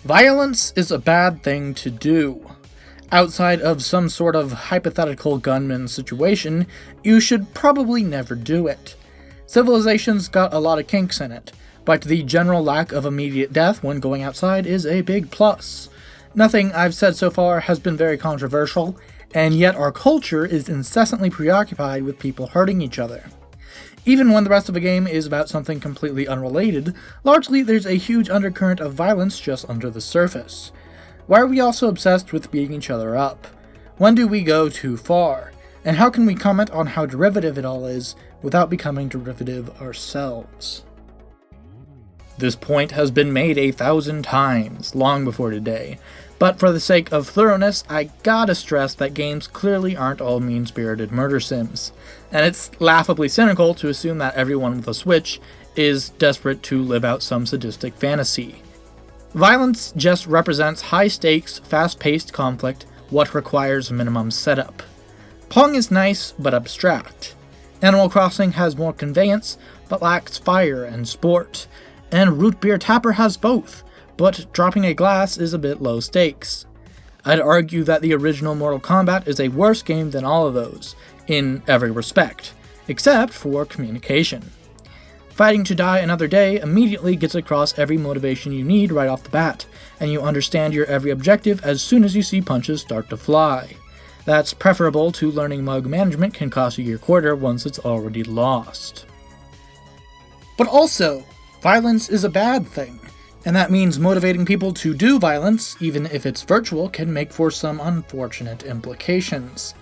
Violence is a bad thing to do. Outside of some sort of hypothetical gunman situation, you should probably never do it. Civilization's got a lot of kinks in it, but the general lack of immediate death when going outside is a big plus. Nothing I've said so far has been very controversial, and yet our culture is incessantly preoccupied with people hurting each other. Even when the rest of the game is about something completely unrelated, largely there's a huge undercurrent of violence just under the surface. Why are we all so obsessed with beating each other up? When do we go too far? And how can we comment on how derivative it all is without becoming derivative ourselves? This point has been made 1,000 times, long before today, but for the sake of thoroughness, I gotta stress that games clearly aren't all mean-spirited murder sims, and it's laughably cynical to assume that everyone with a Switch is desperate to live out some sadistic fantasy. Violence just represents high-stakes, fast-paced conflict, what requires minimum setup. Pong is nice, but abstract. Animal Crossing has more conveyance, but lacks fire and sport. And Root Beer Tapper has both, but dropping a glass is a bit low stakes. I'd argue that the original Mortal Kombat is a worse game than all of those, in every respect, except for communication. Fighting to die another day immediately gets across every motivation you need right off the bat, and you understand your every objective as soon as you see punches start to fly. That's preferable to learning mug management can cost you your quarter once it's already lost. But also, violence is a bad thing, and that means motivating people to do violence, even if it's virtual, can make for some unfortunate implications.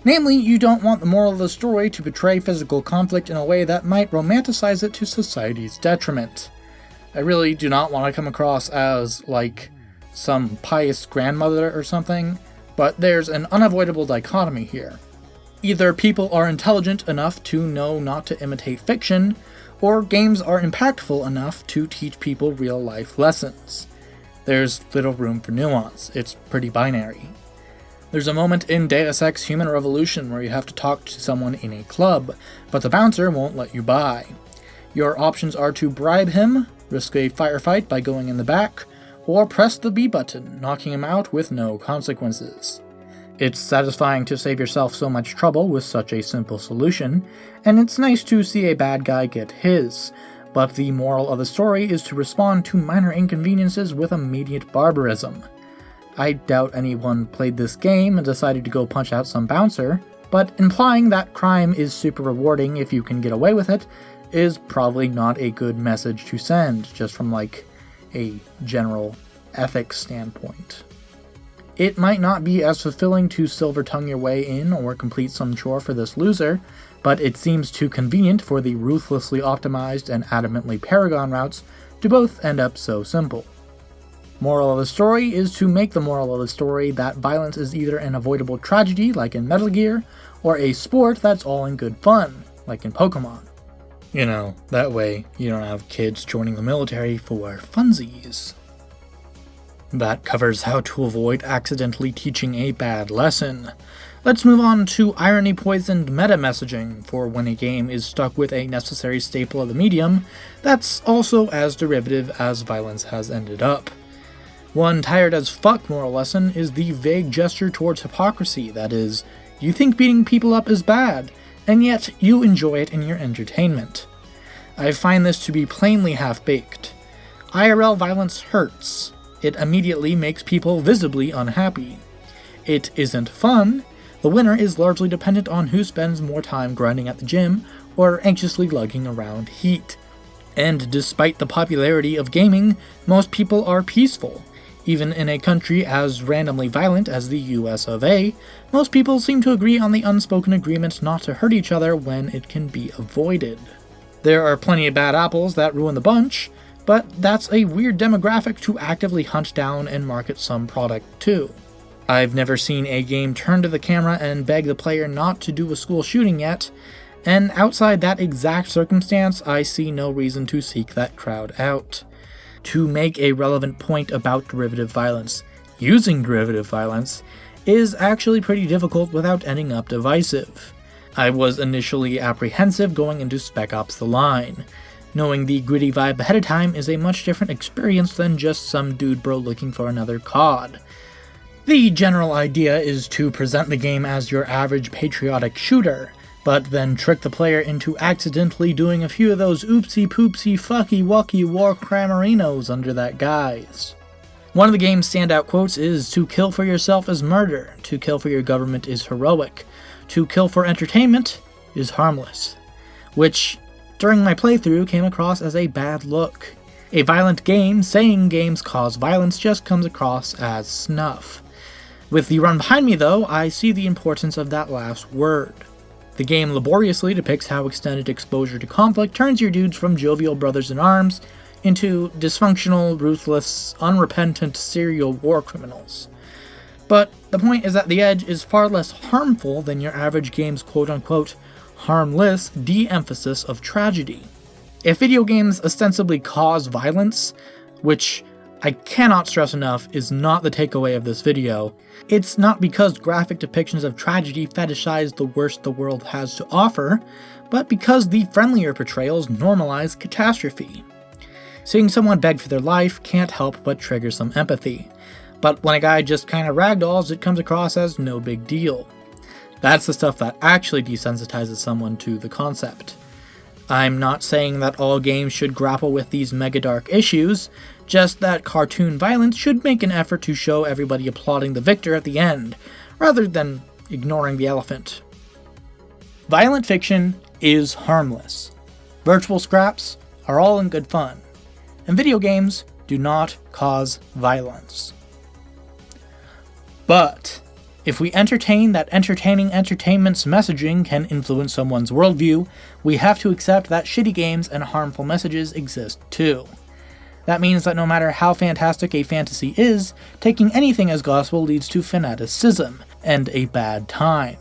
Namely, you don't want the moral of the story to portray physical conflict in a way that might romanticize it to society's detriment. I really do not want to come across as, like, some pious grandmother or something, but there's an unavoidable dichotomy here. Either people are intelligent enough to know not to imitate fiction, or games are impactful enough to teach people real-life lessons. There's little room for nuance, it's pretty binary. There's a moment in Deus Ex Human Revolution where you have to talk to someone in a club, but the bouncer won't let you by. Your options are to bribe him, risk a firefight by going in the back, or press the B button, knocking him out with no consequences. It's satisfying to save yourself so much trouble with such a simple solution, and it's nice to see a bad guy get his, but the moral of the story is to respond to minor inconveniences with immediate barbarism. I doubt anyone played this game and decided to go punch out some bouncer, but implying that crime is super rewarding if you can get away with it is probably not a good message to send, just from like a general ethics standpoint. It might not be as fulfilling to silver tongue your way in or complete some chore for this loser, but it seems too convenient for the ruthlessly optimized and adamantly Paragon routes to both end up so simple. Moral of the story is to make the moral of the story that violence is either an avoidable tragedy, like in Metal Gear, or a sport that's all in good fun, like in Pokemon. You know, that way you don't have kids joining the military for funsies. That covers how to avoid accidentally teaching a bad lesson. Let's move on to irony-poisoned meta-messaging for when a game is stuck with a necessary staple of the medium that's also as derivative as violence has ended up. One tired as fuck moral lesson is the vague gesture towards hypocrisy, that is, you think beating people up is bad, and yet you enjoy it in your entertainment. I find this to be plainly half-baked. IRL violence hurts. It immediately makes people visibly unhappy. It isn't fun. The winner is largely dependent on who spends more time grinding at the gym or anxiously lugging around heat. And despite the popularity of gaming, most people are peaceful. Even in a country as randomly violent as the US of A, most people seem to agree on the unspoken agreement not to hurt each other when it can be avoided. There are plenty of bad apples that ruin the bunch, but that's a weird demographic to actively hunt down and market some product to. I've never seen a game turn to the camera and beg the player not to do a school shooting yet, and outside that exact circumstance, I see no reason to seek that crowd out. To make a relevant point about derivative violence, using derivative violence, is actually pretty difficult without ending up divisive. I was initially apprehensive going into Spec Ops: The Line. Knowing the gritty vibe ahead of time is a much different experience than just some dude bro looking for another COD. The general idea is to present the game as your average patriotic shooter, but then trick the player into accidentally doing a few of those oopsie poopsie fucky wucky war cramerinos under that guise. One of the game's standout quotes is, "To kill for yourself is murder, to kill for your government is heroic, to kill for entertainment is harmless," which, during my playthrough, came across as a bad look. A violent game saying games cause violence just comes across as snuff. With the run behind me though, I see the importance of that last word. The game laboriously depicts how extended exposure to conflict turns your dudes from jovial brothers in arms into dysfunctional, ruthless, unrepentant serial war criminals. But the point is that the Edge is far less harmful than your average game's quote-unquote harmless de-emphasis of tragedy. If video games ostensibly cause violence, which I cannot stress enough is not the takeaway of this video, it's not because graphic depictions of tragedy fetishize the worst the world has to offer, but because the friendlier portrayals normalize catastrophe. Seeing someone beg for their life can't help but trigger some empathy, but when a guy just kinda ragdolls, it comes across as no big deal. That's the stuff that actually desensitizes someone to the concept. I'm not saying that all games should grapple with these mega dark issues, just that cartoon violence should make an effort to show everybody applauding the victor at the end, rather than ignoring the elephant. Violent fiction is harmless. Virtual scraps are all in good fun, and video games do not cause violence. But if we entertain that entertaining entertainment's messaging can influence someone's worldview, we have to accept that shitty games and harmful messages exist too. That means that no matter how fantastic a fantasy is, taking anything as gospel leads to fanaticism and a bad time.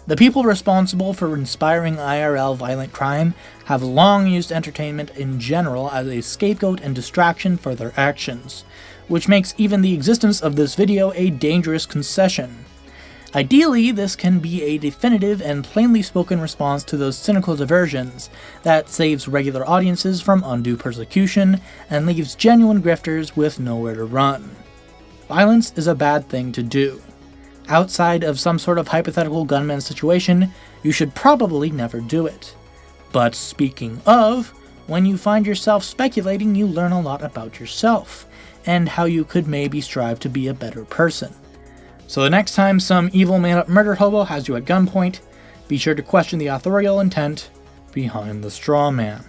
The people responsible for inspiring IRL violent crime have long used entertainment in general as a scapegoat and distraction for their actions, which makes even the existence of this video a dangerous concession. Ideally, this can be a definitive and plainly spoken response to those cynical diversions that saves regular audiences from undue persecution and leaves genuine grifters with nowhere to run. Violence is a bad thing to do. Outside of some sort of hypothetical gunman situation, you should probably never do it. But speaking of, when you find yourself speculating, you learn a lot about yourself, and how you could maybe strive to be a better person. So the next time some evil man-up murder hobo has you at gunpoint, be sure to question the authorial intent behind the straw man.